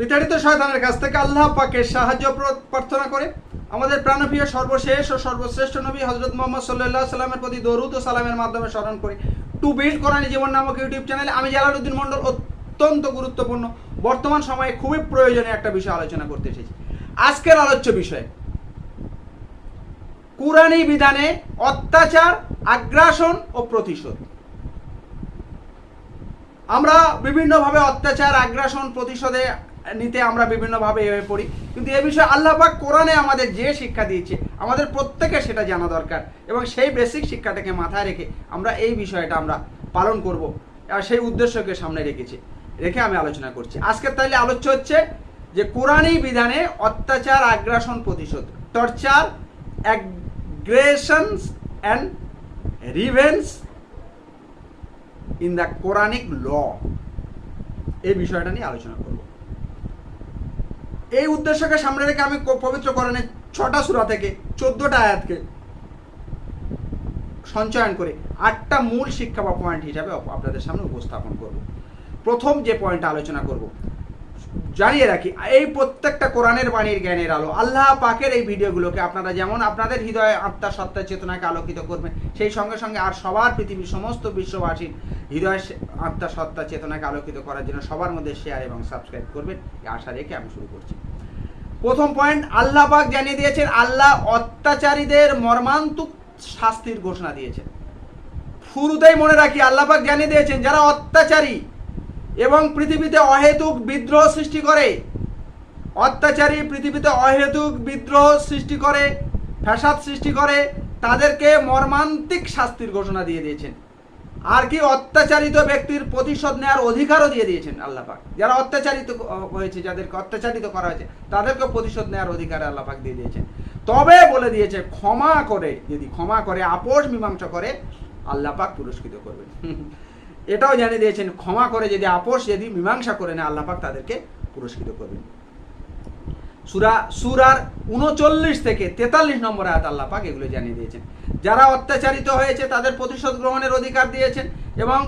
বিতাড়িত শয়তানের কাছ থেকে আল্লাহ পাকের সাহায্য প্রার্থনা করে আমাদের প্রাণপ্রিয় সর্বশেষ ও সর্বশ্রেষ্ঠ নবী হযরত মুহাম্মদ সাল্লাল্লাহু আলাইহি সাল্লামের প্রতি দরুদ ও সালামের মাধ্যমে স্মরণ করি টু বিল্ড কোরআনি জীবন নামক ইউটিউব চ্যানেলে আমি জালালউদ্দিন মন্ডল অত্যন্ত গুরুত্বপূর্ণ বর্তমান সময়ে খুবই প্রয়োজনীয় একটা বিষয় আলোচনা করতে এসেছি। আজকের আলোচ্য বিষয় কুরআনি বিধানে অত্যাচার, আগ্রাসন ও প্রতিশোধ। আমরা বিভিন্নভাবে অত্যাচার, আগ্রাসন, প্রতিশোধে নিতে আমরা বিভিন্নভাবে এভাবে পড়ি, কিন্তু এ বিষয়ে আল্লাহ পাক কোরআনে আমাদের যে শিক্ষা দিয়েছে আমাদের প্রত্যেকের সেটা জানা দরকার এবং সেই বেসিক শিক্ষাটাকে মাথায় রেখে আমরা এই বিষয়টা আমরা পালন করব আর সেই উদ্দেশ্যকে সামনে রেখে আমি আলোচনা করছি। আজকের তাইলে আলোচ্য হচ্ছে যে কোরআনি বিধানে অত্যাচার, আগ্রাসন, প্রতিশোধ, torture, aggressions and revenge in the Quranic law, এই বিষয়টা নিয়ে আলোচনা করব। এই উদ্দেশ্যকে সামনে রেখে আমি পবিত্র কোরআনের 6টা সূরা থেকে 14টা আয়াতকে সঞ্চয়ন করে 8টা মূল শিক্ষা বা পয়েন্ট হিসাবে আপনাদের সামনে উপস্থাপন করব। প্রথম যে পয়েন্টটা আলোচনা করব, জানিয়ে রাখি, এই প্রত্যেকটা কোরআনের বাণীর জ্ঞানের আলো আল্লাহ পাকের এই ভিডিওগুলোকে আপনারা যেমন আপনাদের হৃদয়ে, আত্মা, সত্তা, চেতনাকে আলোকিত করবেন, সেই সঙ্গে সঙ্গে আর সবার পৃথিবীর সমস্ত বিশ্ববাসীর হৃদয়, আত্মা, সত্তা, চেতনাকে আলোকিত করার জন্য সবার মধ্যে শেয়ার এবং সাবস্ক্রাইব করবেন, এই আশা রেখে আমি শুরু করছি। প্রথম পয়েন্ট, আল্লাহ পাক জানিয়ে দিয়েছেন আল্লাহ অত্যাচারীদের মর্মান্তিক শাস্তির ঘোষণা দিয়েছেন। শুরুতেই মনে রাখি, আল্লাহ পাক জানিয়ে দিয়েছেন যারা অত্যাচারী এবং পৃথিবীতে অহেতুক বিদ্রোহ সৃষ্টি করে, অত্যাচারী পৃথিবীতে অহেতুক বিদ্রোহ সৃষ্টি করে, ফ্যাসাদ সৃষ্টি করে, তাদেরকে মর্মান্তিক শাস্তির ঘোষণা দিয়ে দিয়েছেন। আর কি, অত্যাচারিত ব্যক্তির প্রতিশোধ নেওয়ার অধিকারও দিয়ে দিয়েছেন আল্লাহ পাক। যারা অত্যাচারিত হয়েছে, যাদেরকে অত্যাচারিত করা হয়েছে, তাদেরকে প্রতিশোধ নেওয়ার অধিকার আল্লাহ পাক দিয়ে দিয়েছেন। তবে বলে দিয়েছে ক্ষমা করে, যদি ক্ষমা করে, আপোষ মীমাংসা করে, আল্লাহ পাক পুরস্কৃত করবেন। এটাও জানিয়ে দিয়েছেন ক্ষমা করে যদি আপোষ, যদি মীমাংসা করে না, আল্লাহ পাক তাদেরকে পুরস্কৃত করবেন। সূরার 39 থেকে 43 নম্বর আয়াত আল্লাহ পাক এগুলো জানিয়ে দিয়েছেন। যারা অত্যাচারিত হয়েছে তাদের প্রতিশোধ গ্রহণের অধিকার দিয়েছেন এবং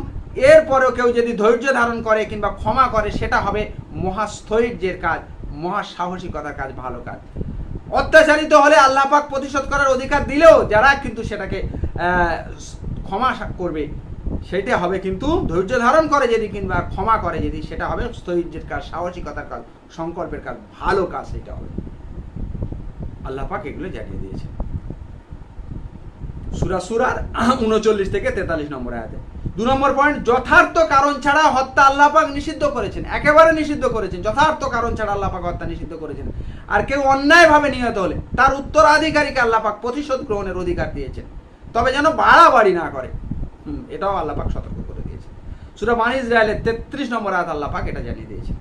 এরপরেও কেউ যদি ধৈর্য ধারণ করে কিংবা ক্ষমা করে, সেটা হবে মহাস্থৈর্যের কাজ, মহাসাহসিকতার কাজ, ভালো কাজ। অত্যাচারিত হলে আল্লাহ পাক প্রতিশোধ করার অধিকার দিলেও যারা কিন্তু সেটাকে ক্ষমা করবে, সেটা হবে কিন্তু ধৈর্য ধারণ করে যদি কিংবা ক্ষমা করে যদি, সেটা হবে স্থৈর্যের কাজ, সাহসিকতার কাজ, সংকল্পের কাজ, ভালো কাজ, সেটা হবে। আল্লাহ পাক এগুলো জানিয়ে দিয়েছে সূরার 39 থেকে 43 নম্বর আয়াতে। 2 নম্বর পয়েন্ট, যথার্থ কারণ ছাড়া হত্যা আল্লাহ পাক নিষিদ্ধ করেছেন, একেবারে নিষিদ্ধ করেছেন। যথার্থ কারণ ছাড়া আল্লাহ পাক হত্যা নিষিদ্ধ করেছেন। আর কেউ অন্যায়ভাবে নিহত হলে তার উত্তরাধিকারীকে আল্লাহ পাক প্রতিশোধ গ্রহণের অধিকার দিয়েছেন, তবে যেন বাড়াবাড়ি না করে, এটাও আল্লাহ পাক সতর্ক করে দিয়েছে। সূরা বনী ইসরাঈলের 33 নম্বর আয়াত আল্লাহ পাক এটা জানিয়ে দিয়েছে।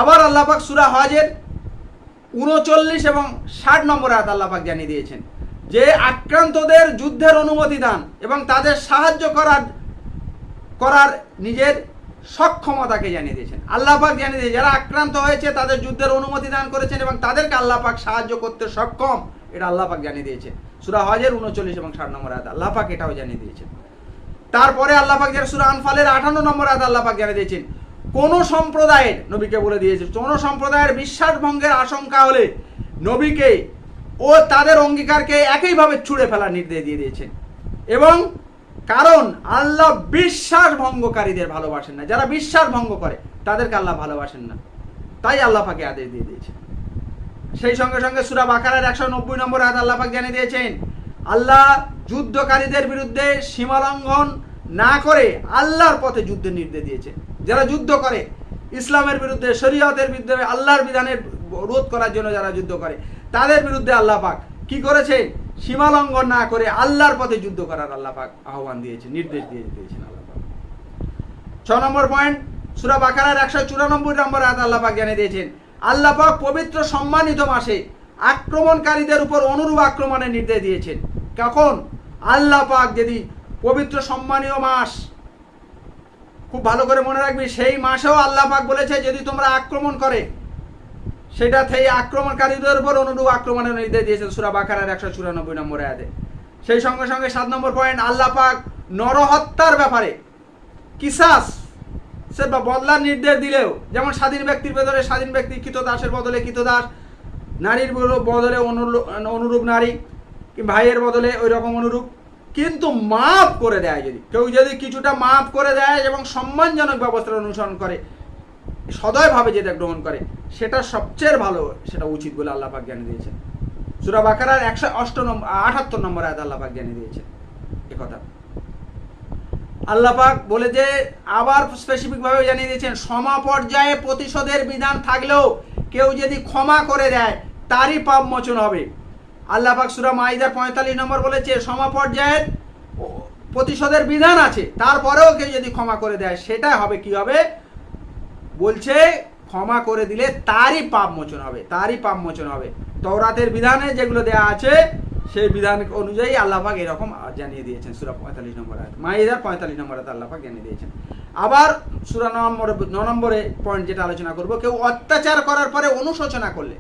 আবার আল্লাহ পাক সূরা হজের 39 এবং 60 নম্বর আয়াত আল্লাহ পাক জানিয়ে দিয়েছেন যে আক্রান্তদের যুদ্ধের অনুমতি দান এবং তাদের সাহায্য করার নিজের সক্ষমতাকে জানিয়ে দিয়েছেন। আল্লাহ পাক জানিয়ে দিয়েছেন যারা আক্রান্ত হয়েছে তাদের যুদ্ধের অনুমতি দান করেছেন এবং তাদেরকে আল্লাহ পাক সাহায্য করতে সক্ষম, এটা আল্লাহ পাক জানিয়ে দিয়েছে। সূরা হজের 39 এবং 60 নম্বর আয়াত আল্লাহ পাক এটাও জানিয়ে দিয়েছেন। তারপরে আল্লাহ পাক যারা সূরা আনফালের 58 নম্বর আয়াত আল্লাহ পাক জানিয়ে দিয়েছেন কোন সম্প্রদায়ের, নবীকে বলে দিয়েছে, কোন সম্প্রদায়ের বিশ্বাস ভঙ্গের আশঙ্কা হলে নবীকে ও তাদের অঙ্গীকারকে একইভাবে ছুঁড়ে ফেলার নির্দেশ দিয়ে দিয়েছেন। এবং কারণ আল্লাহ বিশ্বাস ভঙ্গকারীদের ভালোবাসেন না, যারা বিশ্বাস ভঙ্গ করে তাদেরকে আল্লাহ ভালোবাসেন না, তাই আল্লাহ পাকে আদেশ দিয়ে দিয়েছেন। সেই সঙ্গে সঙ্গে সূরা বাকারার 190 নম্বর আয়াত আল্লাহ পাক জানিয়ে দিয়েছেন আল্লাহ যুদ্ধকারীদের বিরুদ্ধে সীমালঙ্ঘন না করে আল্লাহর পথে যুদ্ধের নির্দেশ দিয়েছে। যারা যুদ্ধ করে ইসলামের বিরুদ্ধে, শরীয়তের বিরুদ্ধে, আল্লাহর বিধানের রোধ করার জন্য যারা যুদ্ধ করে, তাদের বিরুদ্ধে আল্লাহ পাক কি করেছে, সীমালঙ্ঘন না করে আল্লাহর পথে যুদ্ধ করার আল্লাহ পাক আহ্বান দিয়েছে, নির্দেশ দিয়েছেন আল্লাহ পাক। 6 নম্বর পয়েন্ট, সূরা বাকারার 194 নম্বর আয়াত আল্লাহ পাক জানিয়ে দিয়েছেন আল্লাহ পাক পবিত্র সম্মানিত মাসে আক্রমণকারীদের উপর অনুরূপ আক্রমণের নির্দেশ দিয়েছেন। কখন? আল্লাহ পাক যদি পবিত্র সম্মানীয় মাস, খুব ভালো করে মনে রাখবি, সেই মাসেও আল্লাহ পাক বলেছে যদি তোমরা আক্রমণ করে, সেটা থেকে আক্রমণকারীদের উপর অনুরূপ আক্রমণের নির্দেশ দিয়েছেন সূরা বাকারার 194 নম্বর আয়াতে। সেই সঙ্গে সঙ্গে 7 নম্বর পয়েন্ট, আল্লাহ পাক নরহত্যার ব্যাপারে কিসাস সে বদলার নির্দেশ দিলেও, যেমন স্বাধীন ব্যক্তির বদলে স্বাধীন ব্যক্তি, কৃতদাসের বদলে কৃতদাস, নারীর বদলে অনুরূপ নারী, ভাইয়ের বদলে ওই রকম অনুরূপ, কিন্তু মাফ করে দেয়। কেউ যদি কিছুটা মাফ করে দেয় এবং সম্মানজনক ব্যবস্থার অনুসরণ করে, সদয়ভাবে যেটা গ্রহণ করে, সেটা সবচেয়ে ভালো, সেটা উচিত বলে আল্লাহ পাক জানিয়ে দিয়েছেন। সূরা বাকারার 178 নম্বর আয়াতে আল্লাহ পাক জানিয়ে দিয়েছেন একথা। আল্লাহ পাক বলে যে আবার স্পেসিফিক ভাবে জানিয়ে দিয়েছেন, সমপর্যায়ে প্রতিশোধের বিধান থাকলেও কেউ যদি ক্ষমা করে দেয় তারই পাপ মোচন হবে। আল্লাহ পাক সূরা মাইদার 45 নম্বর বলেছে, সমপর্যায়ের প্রতিশোধের বিধান আছে, তারপরেও কেউ যদি ক্ষমা করে দেয় সেটা হবে কি হবে, বলছে ক্ষমা করে দিলে তারই পাপ মোচন হবে, তারই পাপ মোচন হবে। তওরাতের বিধানে যেগুলো দেয়া আছে সেই বিধান অনুযায়ী আল্লাহ পাক এরকম জানিয়ে দিয়েছেন। সূরা 45 নম্বর আয়াত, মাইদার 45 নম্বর আয়াত আল্লাহ পাক জানিয়ে দিয়েছেন। আবার সূরা 9 নম্বরে পয়েন্ট যেটা আলোচনা করব, কেউ অত্যাচার করার পরে অনুশোচনা করলে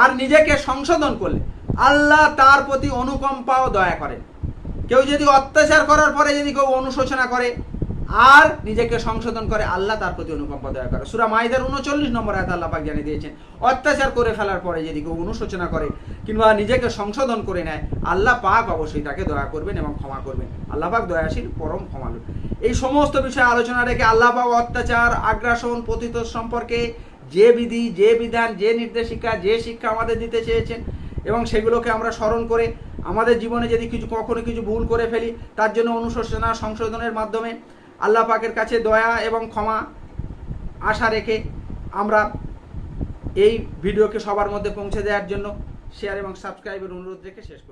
আর নিজেকে সংশোধন করলে আল্লাহ তার প্রতি অনুকম্পা ও দয়া করেন। কেউ যদি অত্যাচার করার পরে যদি কেউ অনুশোচনা করে আর নিজেকে সংশোধন করে, আল্লাহ তার প্রতি অনুকম্পা দয়া করে। সূরা মাইদার 39 নম্বর আয়াতে আল্লাহ পাক জানিয়ে দিয়েছেন, অত্যাচার করে ফেলার পরে যদি কেউ অনুশোচনা করে কিংবা নিজেকে সংশোধন করে নেয়, আল্লাহ পাক অবশ্যই তাকে দয়া করবেন এবং ক্ষমা করবেন। আল্লাহ পাক দয়াশীল, পরম ক্ষমালু। এই সমস্ত বিষয়ে আলোচনা রেখে আল্লাহ পাক অত্যাচার, আগ্রাসন, প্রতিশোধ সম্পর্কে যে বিধি, যে বিধান, যে নির্দেশিকা, যে শিক্ষা আমাদের দিতে চেয়েছেন এবং সেগুলোকে আমরা স্মরণ করে আমাদের জীবনে যদি কখনো কিছু ভুল করে ফেলি, তার জন্য অনুশোচনা, সংশোধনের মাধ্যমে আল্লাহ পাকের কাছে দয়া এবং ক্ষমা আশা রেখে আমরা এই ভিডিওকে সবার মধ্যে পৌঁছে দেওয়ার জন্য শেয়ার এবং সাবস্ক্রাইবের অনুরোধ রেখে শেষ করি।